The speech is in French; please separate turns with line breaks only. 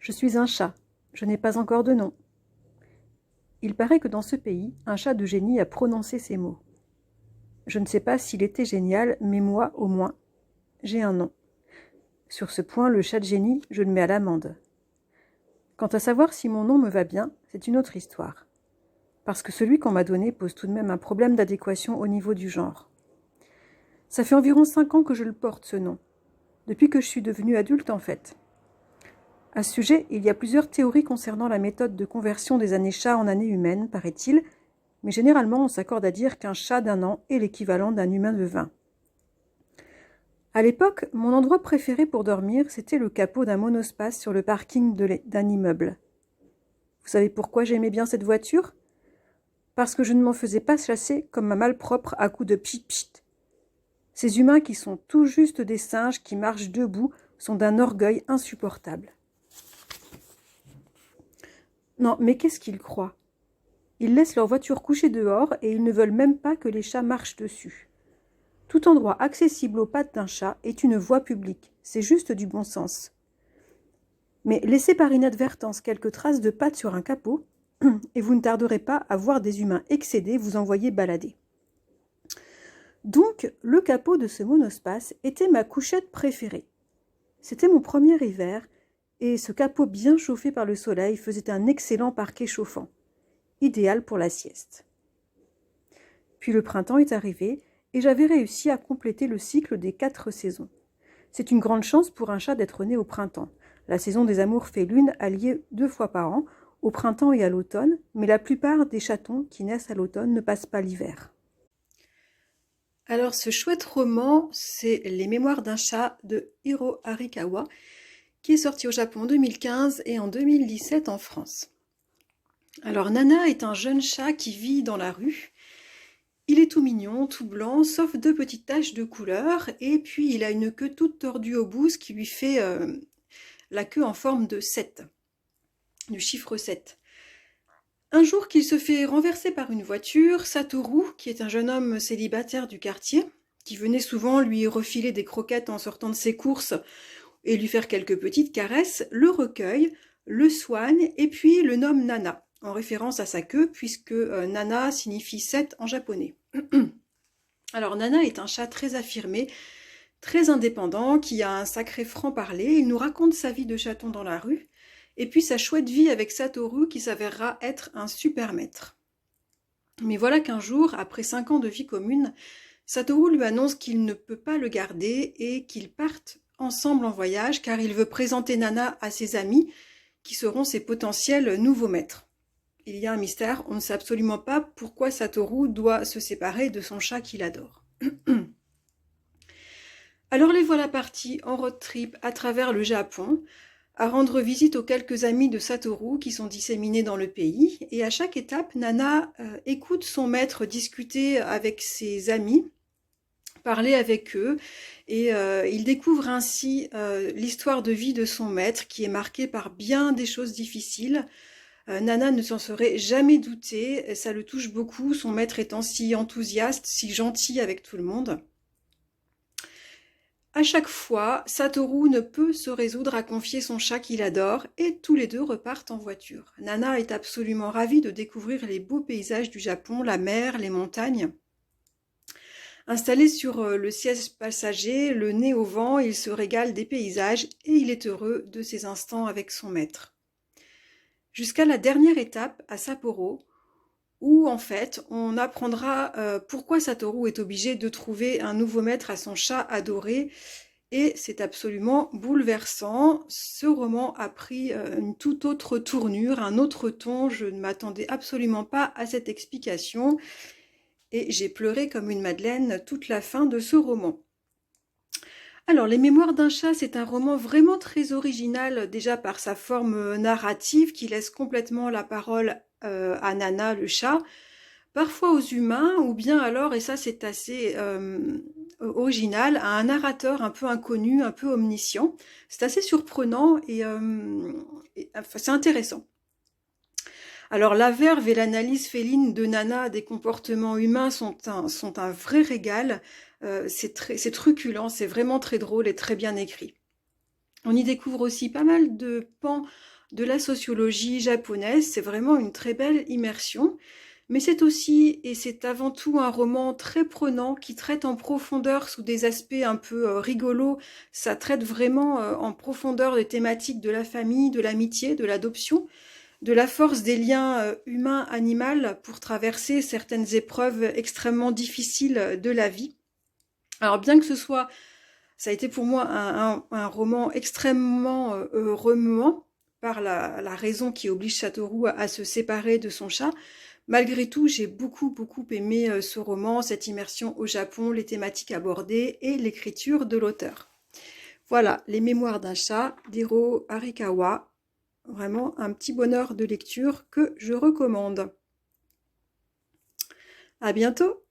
Je suis un chat. Je n'ai pas encore de nom. Il paraît que dans ce pays, un chat de génie a prononcé ces mots. Je ne sais pas s'il était génial, mais moi, au moins, j'ai un nom. Sur ce point, le chat de génie, je le mets à l'amende. Quant à savoir si mon nom me va bien, c'est une autre histoire. Parce que celui qu'on m'a donné pose tout de même un problème d'adéquation au niveau du genre. Ça fait environ 5 ans que je le porte, ce nom. Depuis que je suis devenue adulte, en fait. À ce sujet, il y a plusieurs théories concernant la méthode de conversion des années chats en années humaines, paraît-il, mais généralement on s'accorde à dire qu'un chat d'1 an est l'équivalent d'un humain de 20. À l'époque, mon endroit préféré pour dormir, c'était le capot d'un monospace sur le parking d'un immeuble. Vous savez pourquoi j'aimais bien cette voiture ? Parce que je ne m'en faisais pas chasser comme ma malpropre à coups de pchit-pchit. Ces humains qui sont tout juste des singes qui marchent debout sont d'un orgueil insupportable. Non, mais qu'est-ce qu'ils croient ? Ils laissent leur voiture couchée dehors et ils ne veulent même pas que les chats marchent dessus. Tout endroit accessible aux pattes d'un chat est une voie publique, c'est juste du bon sens. Mais laissez par inadvertance quelques traces de pattes sur un capot, et vous ne tarderez pas à voir des humains excédés vous envoyer balader. Donc, le capot de ce monospace était ma couchette préférée. C'était mon premier hiver, et ce capot bien chauffé par le soleil faisait un excellent parquet chauffant, idéal pour la sieste. Puis le printemps est arrivé, et j'avais réussi à compléter le cycle des 4 saisons. C'est une grande chance pour un chat d'être né au printemps. La saison des amours fait lune alliée 2 fois par an, au printemps et à l'automne, mais la plupart des chatons qui naissent à l'automne ne passent pas l'hiver. Alors ce chouette roman, c'est Les Mémoires d'un chat de Hiro Arikawa, qui est sorti au Japon en 2015 et en 2017 en France. Alors Nana est un jeune chat qui vit dans la rue. Il est tout mignon, tout blanc, sauf 2 petites taches de couleur, et puis il a une queue toute tordue au bout, ce qui lui fait la queue en forme de 7, du chiffre 7. Un jour qu'il se fait renverser par une voiture, Satoru, qui est un jeune homme célibataire du quartier, qui venait souvent lui refiler des croquettes en sortant de ses courses et lui faire quelques petites caresses, le recueille, le soigne et puis le nomme Nana, en référence à sa queue, puisque Nana signifie 7 en japonais. Alors Nana est un chat très affirmé, très indépendant, qui a un sacré franc-parler. Il nous raconte sa vie de chaton dans la rue, et puis sa chouette vie avec Satoru qui s'avérera être un super maître. Mais voilà qu'un jour, après 5 ans de vie commune, Satoru lui annonce qu'il ne peut pas le garder et qu'ils partent ensemble en voyage car il veut présenter Nana à ses amis qui seront ses potentiels nouveaux maîtres. Il y a un mystère, on ne sait absolument pas pourquoi Satoru doit se séparer de son chat qu'il adore. Alors les voilà partis en road trip à travers le Japon, à rendre visite aux quelques amis de Satoru qui sont disséminés dans le pays. Et à chaque étape, Nana écoute son maître discuter avec ses amis, parler avec eux, et il découvre ainsi l'histoire de vie de son maître qui est marquée par bien des choses difficiles. Nana ne s'en serait jamais doutée, ça le touche beaucoup, son maître étant si enthousiaste, si gentil avec tout le monde. À chaque fois, Satoru ne peut se résoudre à confier son chat qu'il adore et tous les deux repartent en voiture. Nana est absolument ravie de découvrir les beaux paysages du Japon, la mer, les montagnes. Installé sur le siège passager, le nez au vent, il se régale des paysages et il est heureux de ses instants avec son maître. Jusqu'à la dernière étape, à Sapporo, où en fait on apprendra pourquoi Satoru est obligé de trouver un nouveau maître à son chat adoré, et c'est absolument bouleversant. Ce roman a pris une toute autre tournure, un autre ton, je ne m'attendais absolument pas à cette explication, et j'ai pleuré comme une madeleine toute la fin de ce roman. Alors, Les Mémoires d'un chat, c'est un roman vraiment très original, déjà par sa forme narrative qui laisse complètement la parole à Nana, le chat, parfois aux humains, ou bien alors, et ça c'est assez original, à un narrateur un peu inconnu, un peu omniscient. C'est assez surprenant et enfin, c'est intéressant. Alors la verve et l'analyse féline de Nana des comportements humains sont un vrai régal. C'est truculent, c'est vraiment très drôle et très bien écrit. On y découvre aussi pas mal de pans de la sociologie japonaise. C'est vraiment une très belle immersion. Mais c'est aussi et c'est avant tout un roman très prenant qui traite en profondeur sous des aspects un peu rigolos. Ça traite vraiment en profondeur des thématiques de la famille, de l'amitié, de l'adoption, de la force des liens humains-animaux pour traverser certaines épreuves extrêmement difficiles de la vie. Alors bien que ça a été pour moi un roman extrêmement remuant par la raison qui oblige Satoru à se séparer de son chat. Malgré tout, j'ai beaucoup aimé ce roman, cette immersion au Japon, les thématiques abordées et l'écriture de l'auteur. Voilà, Les Mémoires d'un chat d'Hiro Arikawa. Vraiment un petit bonheur de lecture que je recommande. À bientôt!